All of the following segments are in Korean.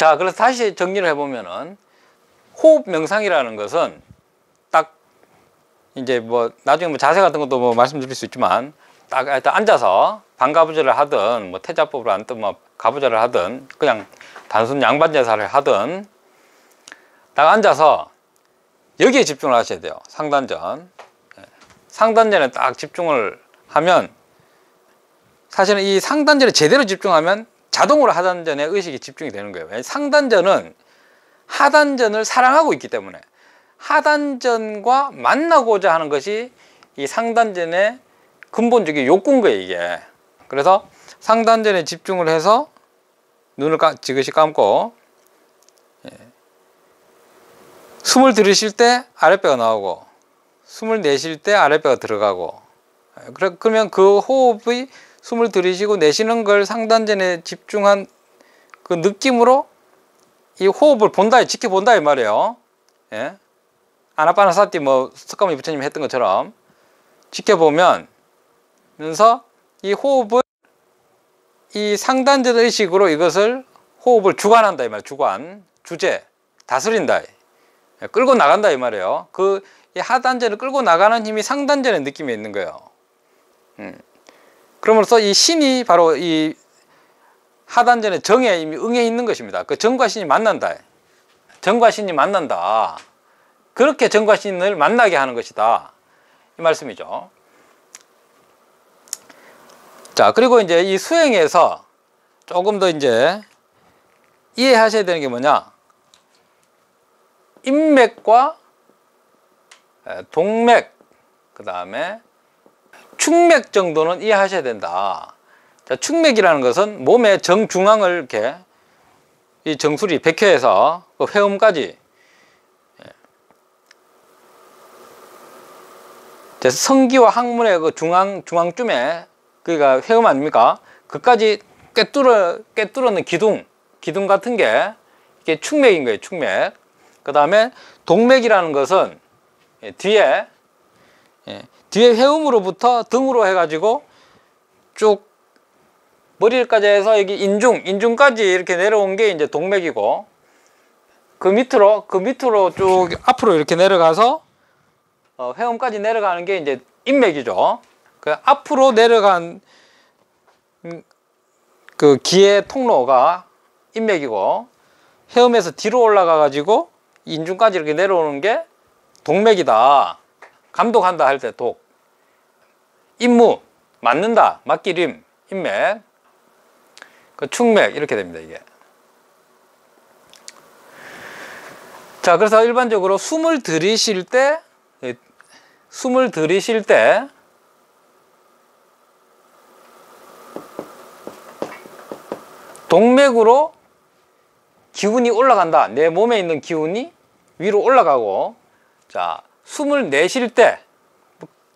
자, 그래서 다시 정리를 해보면은 호흡 명상이라는 것은 딱 이제 뭐 나중에 뭐 자세 같은 것도 뭐 말씀드릴 수 있지만 딱 일단 앉아서 반가부절을 하든 뭐 태자법으로 앉든 뭐 가부절을 하든 그냥 단순 양반제사를 하든 딱 앉아서 여기에 집중을 하셔야 돼요. 상단전. 상단전에 딱 집중을 하면 사실은 이 상단전에 제대로 집중하면 자동으로 하단전에 의식이 집중이 되는 거예요. 상단전은 하단전을 사랑하고 있기 때문에 하단전과 만나고자 하는 것이 이 상단전의 근본적인 욕구인 거예요, 이게. 그래서 상단전에 집중을 해서 눈을 지그시 감고 숨을 들이쉴 때 아랫배가 나오고 숨을 내쉴 때 아랫배가 들어가고 그러면 그 호흡이 숨을 들이쉬고 내쉬는 걸 상단전에 집중한 그 느낌으로 이 호흡을 본다, 지켜본다 이 말이에요. 예? 아나파나사티 뭐 석가모니 부처님이 했던 것처럼 지켜보면서 이 호흡을 이 상단전 의식으로 이것을 호흡을 주관한다 이 말이에요. 주관, 주제, 다스린다, 끌고 나간다 이 말이에요. 그 이 하단전을 끌고 나가는 힘이 상단전의 느낌이 있는 거예요. 그러므로써 이 신이 바로 이 하단전의 정에 이미 응해 있는 것입니다. 그 정과 신이 만난다. 정과 신이 만난다. 그렇게 정과 신을 만나게 하는 것이다. 이 말씀이죠. 자, 그리고 이제 이 수행에서 조금 더 이제 이해하셔야 되는 게 뭐냐? 인맥과 동맥, 그 다음에 축맥 정도는 이해하셔야 된다. 자, 축맥이라는 것은 몸의 정중앙을 이렇게 이 정수리 백회에서 그 회음까지 성기와 항문의 그 중앙쯤에 그니까 회음 아닙니까? 그까지 꿰뚫어는 기둥 같은 게 이게 축맥인 거예요, 축맥. 그 다음에 동맥이라는 것은 뒤에 회음으로부터 등으로 해가지고 쭉 머리까지 해서 여기 인중까지 이렇게 내려온 게 이제 동맥이고 그 밑으로 쭉 앞으로 이렇게 내려가서 회음까지 내려가는 게 이제 인맥이죠. 그 앞으로 내려간 그 기의 통로가 인맥이고 회음에서 뒤로 올라가 가지고 인중까지 이렇게 내려오는 게 동맥이다. 감독한다 할 때 독. 임무, 맞는다, 맞기림, 인맥. 그 축맥 이렇게 됩니다, 이게. 자, 그래서 일반적으로 숨을 들이쉴 때 동맥으로 기운이 올라간다. 내 몸에 있는 기운이 위로 올라가고, 자, 숨을 내쉴 때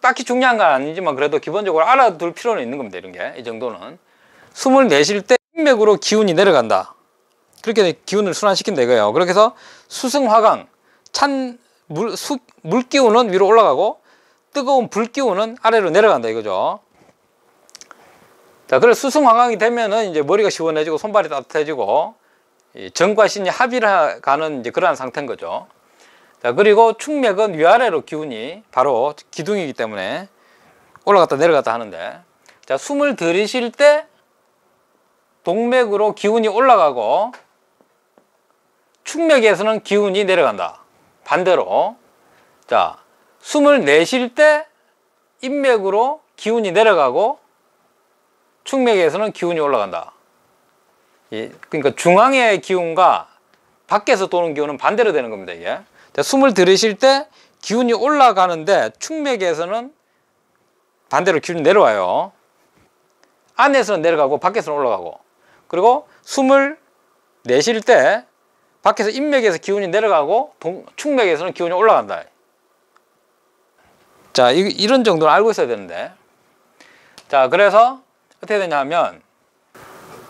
딱히 중요한 건 아니지만 그래도 기본적으로 알아둘 필요는 있는 겁니다. 이런 게, 이 정도는. 숨을 내쉴 때 인맥으로 기운이 내려간다. 그렇게 기운을 순환시킨다 이거예요. 그렇게 해서 수승화강, 찬 물 기운은 위로 올라가고 뜨거운 불 기운은 아래로 내려간다 이거죠. 자, 그래서 수승화강이 되면은 이제 머리가 시원해지고 손발이 따뜻해지고 정과 신이 합의를 가는 이제 그러한 상태인 거죠. 자, 그리고 축맥은 위아래로 기운이 바로 기둥이기 때문에 올라갔다 내려갔다 하는데, 자, 숨을 들이쉴 때 동맥으로 기운이 올라가고 축맥에서는 기운이 내려간다. 반대로. 자, 숨을 내쉴 때 인맥으로 기운이 내려가고 축맥에서는 기운이 올라간다. 그러니까 중앙의 기운과 밖에서 도는 기운은 반대로 되는 겁니다, 이게. 자, 숨을 들이쉴 때 기운이 올라가는데 축맥에서는 반대로 기운이 내려와요. 안에서는 내려가고 밖에서는 올라가고. 그리고 숨을 내쉴 때 밖에서 인맥에서 기운이 내려가고 축맥에서는 기운이 올라간다. 자, 이런 정도는 알고 있어야 되는데, 자, 그래서 어떻게 되냐면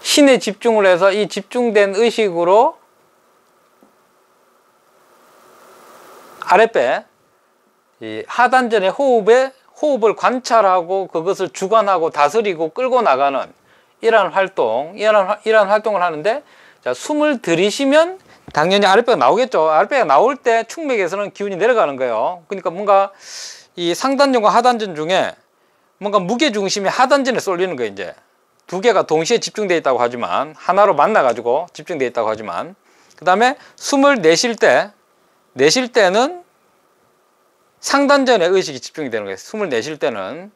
신에 집중을 해서 이 집중된 의식으로 아랫배, 이 하단전의 호흡을 관찰하고 그것을 주관하고 다스리고 끌고 나가는 이러한 활동을 하는데, 자, 숨을 들이쉬면 당연히 아랫배가 나오겠죠. 아랫배가 나올 때 충맥에서는 기운이 내려가는 거예요. 그러니까 뭔가 이 상단전과 하단전 중에 뭔가 무게중심이 하단전에 쏠리는 거예요. 이제 두 개가 동시에 집중되어 있다고 하지만, 하나로 만나가지고 집중되어 있다고 하지만, 그 다음에 숨을 내쉴 때는 상단전에 의식이 집중이 되는 거예요. 숨을 내쉴 때는,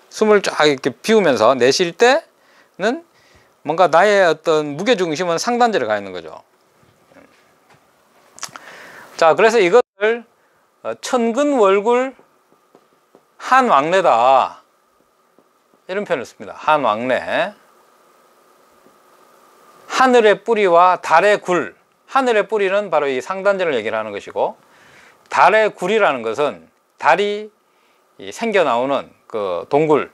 숨을 쫙 이렇게 비우면서 내쉴 때는 뭔가 나의 어떤 무게중심은 상단전에 가 있는 거죠. 자, 그래서 이것을 천근월굴 한왕래다, 이런 표현을 씁니다. 한왕래. 하늘의 뿌리와 달의 굴. 하늘의 뿌리는 바로 이 상단전을 얘기를 하는 것이고, 달의 굴이라는 것은 달이 생겨 나오는 그 동굴,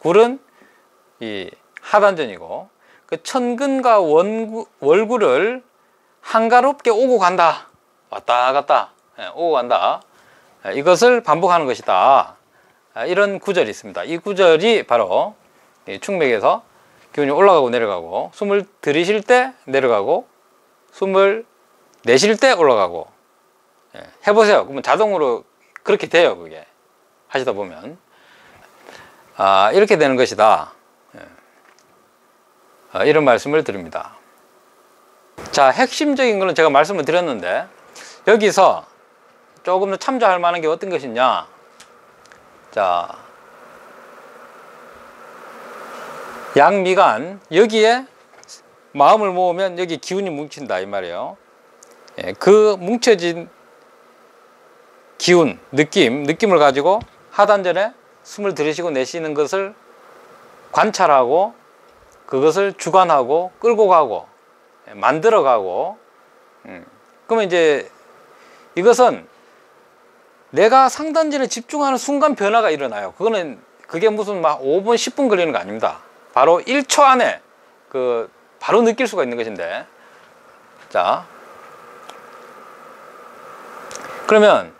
굴은 이 하단전이고, 그 천근과 월굴을 한가롭게 오고 간다, 왔다 갔다 오고 간다, 이것을 반복하는 것이다, 이런 구절이 있습니다. 이 구절이 바로 충맥에서 기운이 올라가고 내려가고, 숨을 들이쉴 때 내려가고, 숨을 내쉴 때 올라가고, 해보세요. 그러면 자동으로 그렇게 돼요. 그게 하시다 보면 이렇게 되는 것이다, 이런 말씀을 드립니다. 자, 핵심적인 거는 제가 말씀을 드렸는데, 여기서 조금 더 참조할 만한 게 어떤 것이냐. 자, 양미간, 여기에 마음을 모으면 여기 기운이 뭉친다, 이 말이에요. 그 뭉쳐진 기운, 느낌을 가지고 하단전에 숨을 들이쉬고 내쉬는 것을 관찰하고, 그것을 주관하고 끌고 가고 만들어 가고, 그러면 이제 이것은 내가 상단전에 집중하는 순간 변화가 일어나요. 그게 무슨 막 5분 10분 걸리는 거 아닙니다. 바로 1초 안에 바로 느낄 수가 있는 것인데, 자, 그러면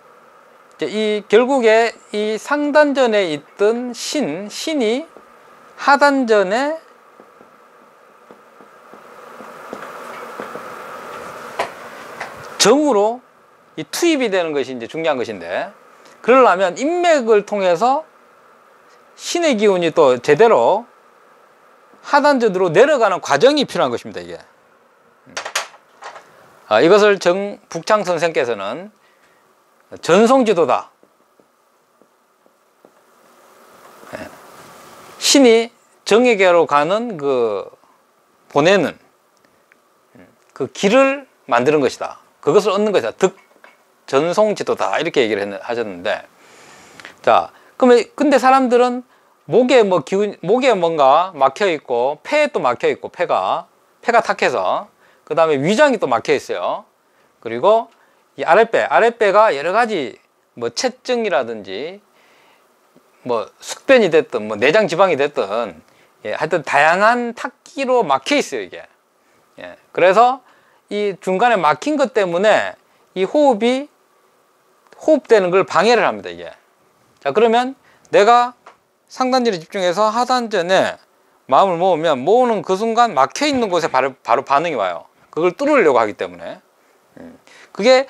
이제 결국에 이 상단전에 있던 신이 하단전에 정으로 투입이 되는 것이 이제 중요한 것인데, 그러려면 인맥을 통해서 신의 기운이 또 제대로 하단전으로 내려가는 과정이 필요한 것입니다, 이게. 이것을 정북창 선생께서는 전송지도다, 신이 정에게로 가는 보내는 그 길을 만드는 것이다, 그것을 얻는 것이다, 전송지도다, 이렇게 얘기를 하셨는데, 자, 그러면 근데 사람들은 목에 뭔가 막혀 있고, 폐에 또 막혀 있고, 폐가 탁해서, 그 다음에 위장이 또 막혀 있어요. 그리고 이 아랫배가 여러 가지 체증이라든지 숙변이 됐든 내장 지방이 됐든, 하여튼 다양한 탁기로 막혀 있어요, 이게. 그래서 이 중간에 막힌 것 때문에 이 호흡되는 걸 방해를 합니다, 이게. 자, 그러면 내가 상단전에 집중해서 하단전에 마음을 모으는 그 순간 막혀 있는 곳에 바로 반응이 와요. 그걸 뚫으려고 하기 때문에. 그게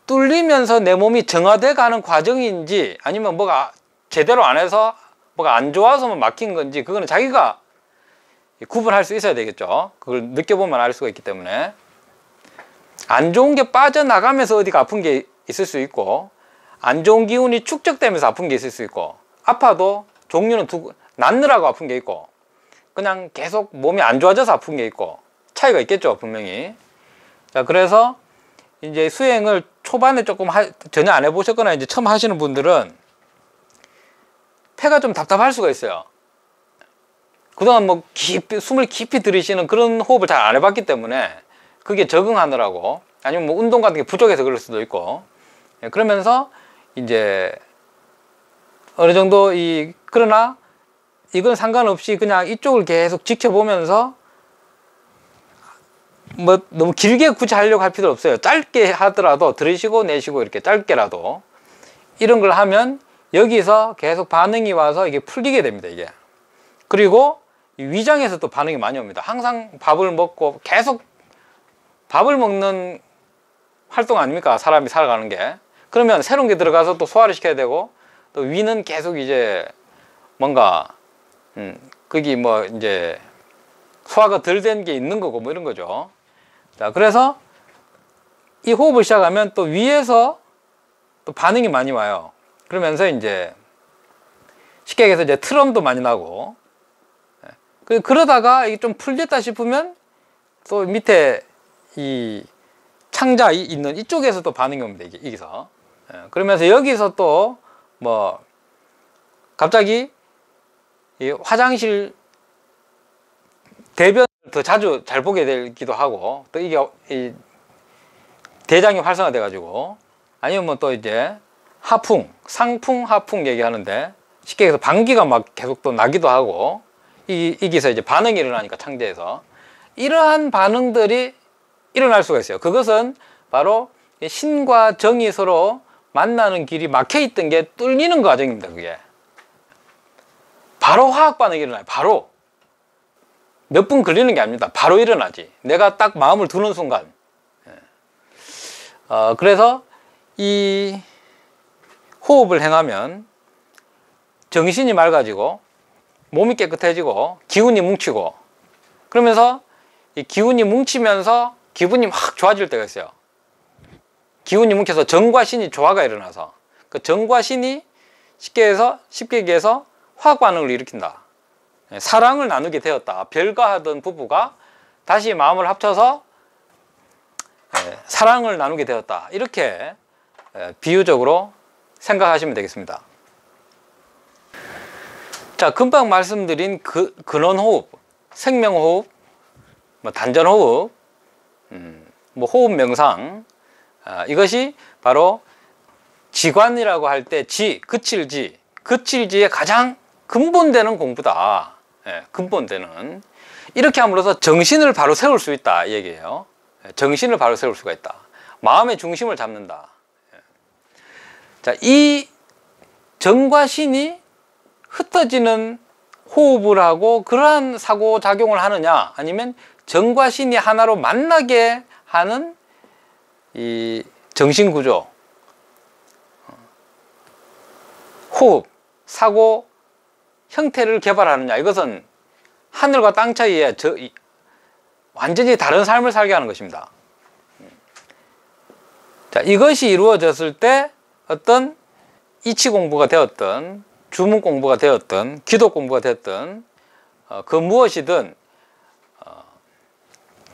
뚫리면서 내 몸이 정화돼 가는 과정인지, 아니면 뭐가 제대로 안 해서 뭐가 안 좋아서 막힌 건지, 그거는 자기가 구분할 수 있어야 되겠죠. 그걸 느껴보면 알 수가 있기 때문에. 안 좋은 게 빠져나가면서 어디가 아픈 게 있을 수 있고, 안 좋은 기운이 축적되면서 아픈 게 있을 수 있고, 아파도 종류는 낫느라고 아픈 게 있고, 그냥 계속 몸이 안 좋아져서 아픈 게 있고, 차이가 있겠죠, 분명히. 자, 그래서 이제 수행을 초반에 조금 전혀 안 해보셨거나 이제 처음 하시는 분들은 폐가 좀 답답할 수가 있어요. 그동안 숨을 깊이 들이쉬는 그런 호흡을 잘 안 해봤기 때문에 그게 적응하느라고, 아니면 운동 같은 게 부족해서 그럴 수도 있고, 그러면서 이제 어느 정도 그러나 이건 상관없이 그냥 이쪽을 계속 지켜보면서 너무 길게 굳이 하려고 할 필요 없어요. 짧게 하더라도 들이쉬고 내쉬고 이렇게 짧게라도 이런 걸 하면 여기서 계속 반응이 와서 이게 풀리게 됩니다, 이게. 그리고 위장에서 또 반응이 많이 옵니다. 항상 밥을 먹고 계속 밥을 먹는 활동 아닙니까? 사람이 살아가는 게. 그러면 새로운 게 들어가서 또 소화를 시켜야 되고, 또 위는 계속 이제 뭔가 거기 뭐 이제 소화가 덜 된 게 있는 거고 뭐 이런 거죠. 자, 그래서 이 호흡을 시작하면 또 위에서 또 반응이 많이 와요. 그러면서 이제 쉽게 얘기해서 이제 트럼도 많이 나고, 그러다가 이게 좀 풀렸다 싶으면 또 밑에 이 창자 있는 이쪽에서 또 반응이 옵니다. 여기서. 그러면서 여기서 또 뭐 갑자기 이 화장실 대변을 더 자주 잘 보게 되기도 하고, 또 이게 이 대장이 활성화돼 가지고, 아니면 뭐 또 이제 하풍, 상풍, 하풍 얘기하는데, 쉽게 해서 방귀가 막 계속 또 나기도 하고, 여기서 이제 반응이 일어나니까 창자에서 이러한 반응들이 일어날 수가 있어요. 그것은 바로 신과 정이 서로 만나는 길이 막혀 있던 게 뚫리는 과정입니다. 그게 바로 화학 반응이 일어나요. 바로 몇 분 걸리는 게 아닙니다. 바로 일어나지. 내가 딱 마음을 두는 순간. 그래서 이 호흡을 행하면 정신이 맑아지고 몸이 깨끗해지고 기운이 뭉치고, 그러면서 이 기운이 뭉치면서 기분이 확 좋아질 때가 있어요. 기운이 뭉쳐서 정과 신이 조화가 일어나서, 그 정과 신이 쉽게 얘기해서 화학 반응을 일으킨다. 사랑을 나누게 되었다. 별거하던 부부가 다시 마음을 합쳐서 사랑을 나누게 되었다. 이렇게 비유적으로 생각하시면 되겠습니다. 자, 금방 말씀드린 근원호흡, 생명호흡, 뭐 단전호흡, 뭐 호흡 명상, 이것이 바로 지관이라고 할 때 그칠지의 가장 근본되는 공부다. 근본되는. 이렇게 함으로써 정신을 바로 세울 수 있다 이 얘기예요. 정신을 바로 세울 수가 있다. 마음의 중심을 잡는다. 자, 이 정과 신이 흩어지는 호흡을 하고 그러한 사고작용을 하느냐, 아니면 정과 신이 하나로 만나게 하는 이 정신구조, 호흡, 사고 형태를 개발하느냐, 이것은 하늘과 땅 차이에 완전히 다른 삶을 살게 하는 것입니다. 자, 이것이 이루어졌을 때 어떤 이치 공부가 되었든 주문 공부가 되었든 기도 공부가 되었든 그 무엇이든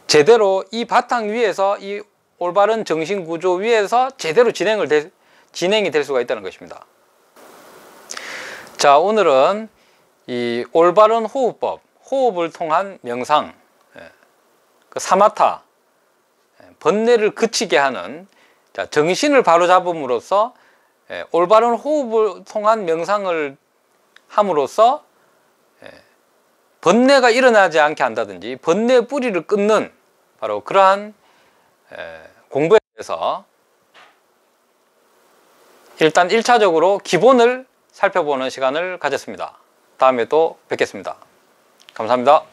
제대로 이 바탕 위에서, 이 올바른 정신 구조 위에서 제대로 진행이 될 수가 있다는 것입니다. 자, 오늘은 이 올바른 호흡법, 호흡을 통한 명상, 그 사마타, 번뇌를 그치게 하는, 자, 정신을 바로잡음으로써 올바른 호흡을 통한 명상을 함으로써 번뇌가 일어나지 않게 한다든지 번뇌의 뿌리를 끊는 바로 그러한 공부에 대해서 일단 1차적으로 기본을 살펴보는 시간을 가졌습니다. 다음에 또 뵙겠습니다. 감사합니다.